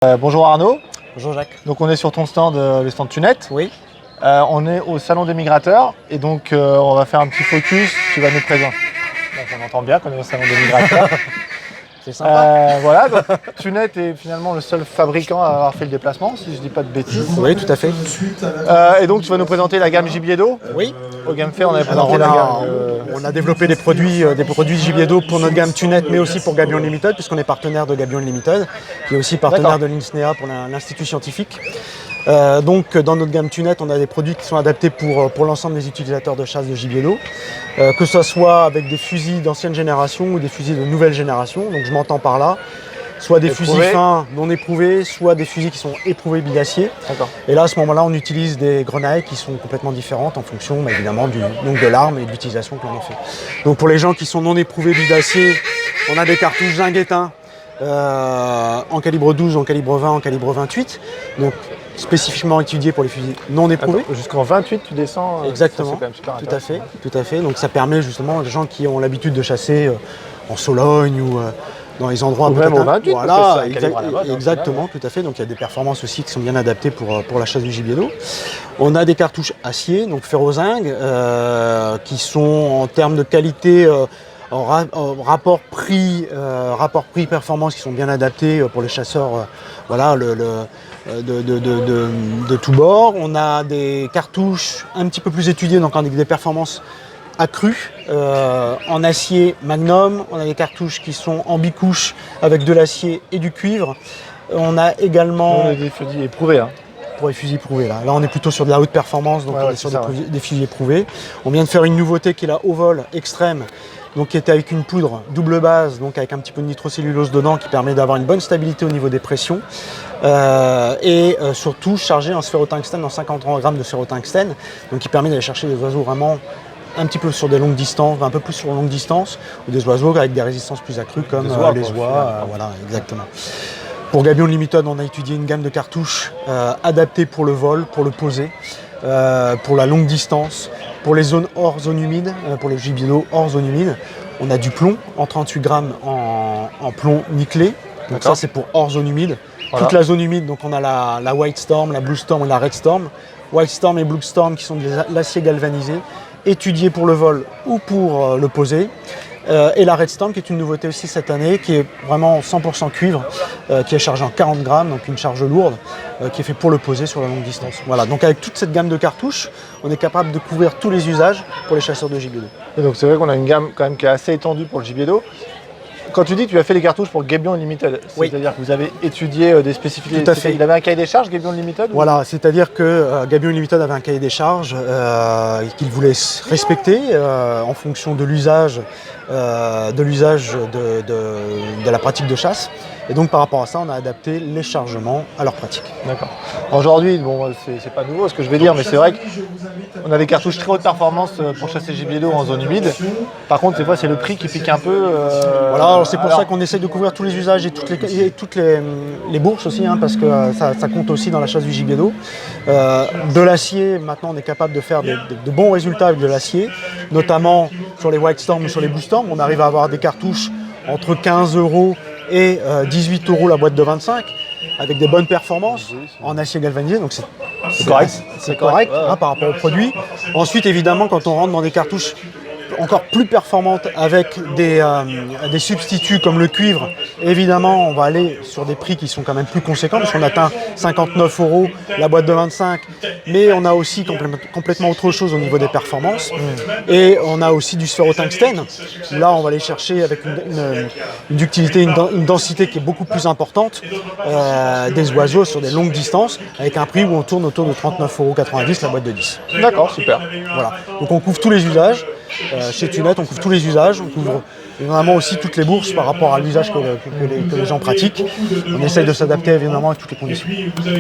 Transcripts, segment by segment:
Bonjour Arnaud, Bonjour Jacques. donc on est sur ton stand, le stand Tunette. Oui. On est au salon des migrateurs et donc on va faire un petit focus, tu vas nous présenter. Donc on entend bien qu'on est au salon des migrateurs. C'est sympa. Voilà, donc Tunette est finalement le seul fabricant à avoir fait le déplacement, si je ne dis pas de bêtises. Oui, tout à fait. Et donc tu vas nous présenter la gamme gibier d'eau. Oui. Au Game Fair, on avait Alors présenté la gamme. on a développé des produits gibier d'eau pour notre gamme Tunette, mais aussi pour Gabion Limited, puisqu'on est partenaire de Gabion Limited, qui est aussi partenaire de l'INSNEA pour l'Institut scientifique. Donc dans notre gamme Tunette, on a des produits qui sont adaptés pour l'ensemble des utilisateurs de chasse de gibier d'eau, que ce soit avec des fusils d'ancienne génération ou des fusils de nouvelle génération. Donc je m'entends par là, soit des fusils fins non éprouvés, soit des fusils qui sont éprouvés bidacier. Et là, à ce moment-là, on utilise des grenailles qui sont complètement différentes en fonction évidemment du nombre de l'arme et de l'utilisation que l'on en fait. Donc pour les gens qui sont non éprouvés bidacier, on a des cartouches zinc éteint en calibre 12, en calibre 20, en calibre 28. Donc spécifiquement étudié pour les fusils non éprouvés. Jusqu'en 28, tu descends. Exactement, tout à fait. Donc ça permet justement aux gens qui ont l'habitude de chasser en Sologne ou dans les endroits ou même au 28, voilà, mode, exactement, tout à fait. Donc il y a des performances aussi qui sont bien adaptées pour la chasse du gibier d'eau. On a des cartouches acier, donc ferrozinc, qui sont en termes de qualité en rapport prix-performance qui sont bien adaptés pour les chasseurs de tous bords. On a des cartouches un petit peu plus étudiées, donc avec des performances accrues en acier Magnum. On a des cartouches qui sont en bicouche avec de l'acier et du cuivre. On a également... On a des fusils éprouvés. Hein. Pour les fusils éprouvés. Là, on est plutôt sur de la haute performance, donc on est sur des fusils éprouvés. On vient de faire une nouveauté qui est la Ovol Extrême, donc qui était avec une poudre double base, donc avec un petit peu de nitrocellulose dedans qui permet d'avoir une bonne stabilité au niveau des pressions et surtout chargé en sphérotungstène, en 50 grammes de sphérotungstène, donc qui permet d'aller chercher des oiseaux vraiment un petit peu sur des longues distances, un peu plus sur longue distance, ou des oiseaux avec des résistances plus accrues comme les oies, voilà, exactement. Pour Gabion Limited, on a étudié une gamme de cartouches adaptées pour le vol, pour le poser, pour la longue distance, pour les zones hors zone humide, pour les gibiers d'eau hors zone humide. On a du plomb en 38 grammes en plomb nickelé. Donc ça c'est pour hors zone humide. Voilà. Toute la zone humide, donc on a la White Storm, la Blue Storm et la Red Storm. White Storm et Blue Storm qui sont de l'acier galvanisé, étudiés pour le vol ou pour le poser. Et la Red Storm qui est une nouveauté aussi cette année, qui est vraiment 100% cuivre, qui est chargée en 40 grammes, donc une charge lourde, qui est fait pour le poser sur la longue distance. Voilà, donc avec toute cette gamme de cartouches, on est capable de couvrir tous les usages pour les chasseurs de gibier d'eau. Et donc c'est vrai qu'on a une gamme quand même qui est assez étendue pour le gibier d'eau. Quand tu dis que tu as fait les cartouches pour Gabion Limited, c'est-à-dire que vous avez étudié des spécificités. Tout à fait. Il avait un cahier des charges, Gabion Limited? Voilà, c'est-à-dire que Gabion Limited avait un cahier des charges qu'il voulait respecter en fonction de l'usage de la pratique de chasse. Et donc par rapport à ça, on a adapté les chargements à leur pratique. D'accord. Aujourd'hui, bon, c'est pas nouveau ce que je vais dire, mais c'est vrai qu'on a des cartouches très haute performance pour chasser gibier d'eau en zone humide. Par contre, des fois, c'est le prix qui pique un peu. Voilà, c'est pour ça qu'on essaie de couvrir tous les usages et toutes les bourses aussi, hein, parce que ça compte aussi dans la chasse du gibier d'eau. De l'acier, maintenant, on est capable de faire de bons résultats avec de l'acier, notamment sur les White Storm ou sur les Blue Storm. On arrive à avoir des cartouches entre 15 € et 18 € la boîte de 25, avec des bonnes performances en acier galvanisé, donc c'est correct, hein, par rapport au produit. Ensuite, évidemment, quand on rentre dans des cartouches encore plus performantes avec des substituts comme le cuivre, évidemment, on va aller sur des prix qui sont quand même plus conséquents, parce qu'on atteint 59 € la boîte de 25, mais on a aussi complètement autre chose au niveau des performances. Et on a aussi du sphérotungstène, où là, on va aller chercher avec une ductilité, une densité qui est beaucoup plus importante, des oiseaux sur des longues distances, avec un prix où on tourne autour de 39,90 € la boîte de 10. D'accord, super. Voilà. Donc on couvre tous les usages. Chez Tunette, on couvre tous les usages, on couvre vraiment aussi toutes les bourses par rapport à l'usage que les gens pratiquent. On essaye de s'adapter évidemment à toutes les conditions.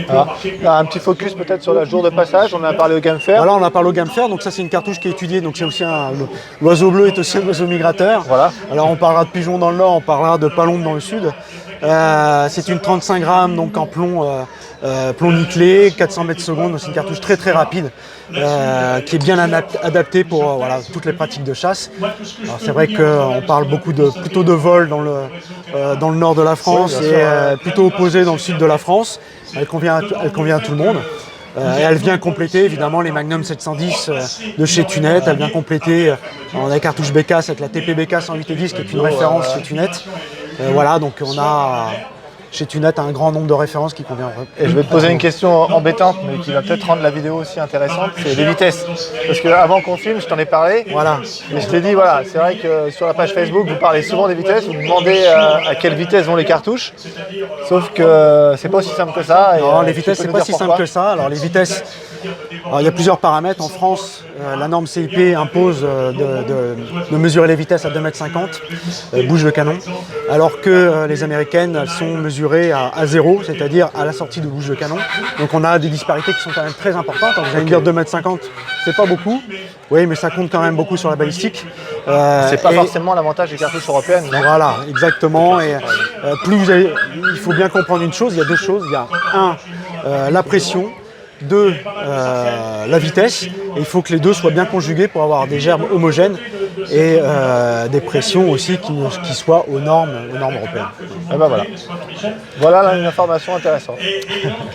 Là, un petit focus peut-être sur la jour de passage, on a parlé au Game Fair. Voilà, on a parlé au Game Fair, donc ça c'est une cartouche qui est étudiée, donc c'est aussi l'oiseau bleu est aussi un oiseau migrateur. Voilà. Alors on parlera de pigeons dans le nord, on parlera de palombes dans le sud. C'est une 35 grammes donc en plomb plomb nickelé, 400 mètres secondes, c'est une cartouche très très rapide qui est bien adaptée pour toutes les pratiques de chasse. Alors c'est vrai qu'on parle plutôt de vol dans le nord de la France et plutôt opposé dans le sud de la France. Elle convient à tout le monde. Et elle vient compléter évidemment les Magnum 710 de chez Tunet. Elle vient compléter la cartouche Bécasse avec la TP-BK 108/10 qui est une référence chez Tunet. Voilà, donc on a chez Tunet un grand nombre de références qui conviennent. Et je vais te poser une question embêtante, mais qui va peut-être rendre la vidéo aussi intéressante, c'est les vitesses. Parce qu'avant qu'on filme, je t'en ai parlé. Voilà. Et je t'ai dit, voilà, c'est vrai que sur la page Facebook, vous parlez souvent des vitesses, vous demandez à quelle vitesse vont les cartouches. Sauf que c'est pas aussi simple que ça. Et, non, les vitesses, c'est pas si simple que ça. Alors les vitesses, il y a plusieurs paramètres. En France, la norme CIP impose de mesurer les vitesses à 2,50 m, bouche de canon, alors que les américaines, elles sont mesurées à 0, c'est-à-dire à la sortie de bouche de canon. Donc on a des disparités qui sont quand même très importantes. Vous allez me dire 2,50 m, c'est pas beaucoup. Oui, mais ça compte quand même beaucoup sur la balistique. C'est pas forcément l'avantage des cartouches européennes. Non. Voilà, exactement. Et il faut bien comprendre une chose, il y a deux choses. Il y a la pression. 2, la vitesse, et il faut que les deux soient bien conjugués pour avoir des gerbes homogènes et des pressions aussi qui soient aux normes européennes. Et ben voilà. Voilà une information intéressante.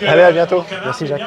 Allez, à bientôt. Merci Jacques.